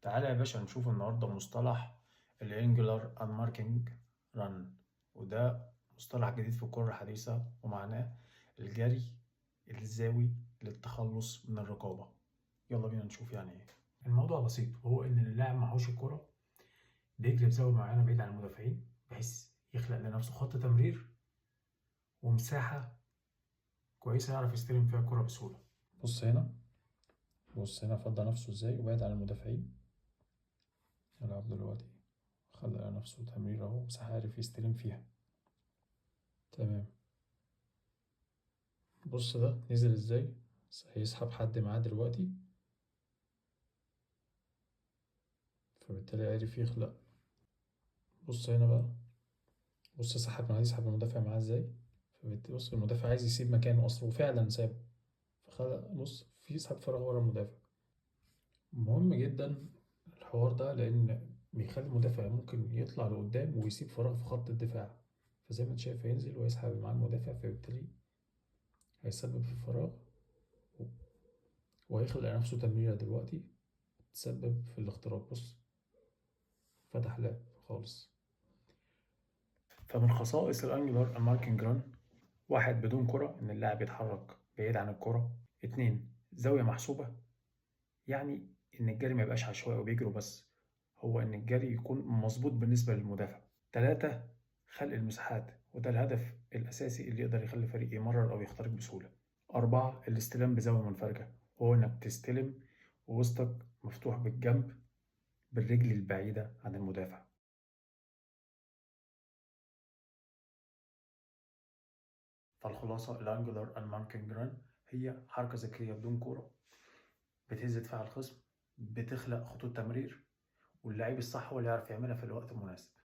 تعالى يا باشا نشوف النهاردة مصطلح الانجلر unmarking رن، وده مصطلح جديد في الكرة الحديثة ومعناه الجري الزاوي للتخلص من الرقابة. يلا بينا نشوف يعني ايه. الموضوع بسيط، وهو ان اللاعب معهوش الكرة بيجري بزاوية معينة بعيد عن المدافعين بحيث يخلق لنفسه خط تمرير ومساحة كويسة يعرف يستلم فيها الكرة بسهولة. بص هنا فضى نفسه ازاي وبعد عن المدافعين. يلعب دلوقتي خلق نفسه تمرير اهو، مساحة عارف يستلم فيها. تمام. بص ده نزل ازاي، هيسحب حد معاه دلوقتي، فبالتالي عرف يخلق. بص هنا بقى، بص سحب معاه، يسحب المدافع معاه ازاي، فبالتالي بص المدافع عايز يسيب مكانه اصلا وفعلا سابه، فخلق بص في سحب فراغ ورا المدافع. مهم جدا الحوار ده لان بيخلي المدافع ممكن يطلع لقدام ويسيب فراغ في خط الدفاع، فزي ما انت شايف هينزل ويسحب معاه المدافع، فبالتالي هيسبب في فراغ وهيخلق نفسه تمريرة دلوقتي تسبب في الاختراق. بص فتح لعب خالص. فمن خصائص الانجلر ماركينج ران: واحد، بدون كرة إن اللاعب يتحرك بعيد عن الكرة. اتنين، زاوية محسوبة، يعني إن الجري ما يبقاش عشوائي وبيجروا بس، هو إن الجري يكون مظبوط بالنسبة للمدافع. تلاتة، خلق المساحات، وده الهدف الأساسي اللي يقدر يخلي الفريق يمرر أو يخترق بسهولة. أربعة، الاستلام بزاوية منفرجة، وهو إنك تستلم ووسطك مفتوح بالجنب بالرجل البعيدة عن المدافع. فالخلاصة الانجلر الماركينج ران هي حركة ذكية بدون كورة بتهز دفاع الخصم، بتخلق خطوط تمرير، واللعيب الصح هو اللي يعرف يعملها في الوقت المناسب.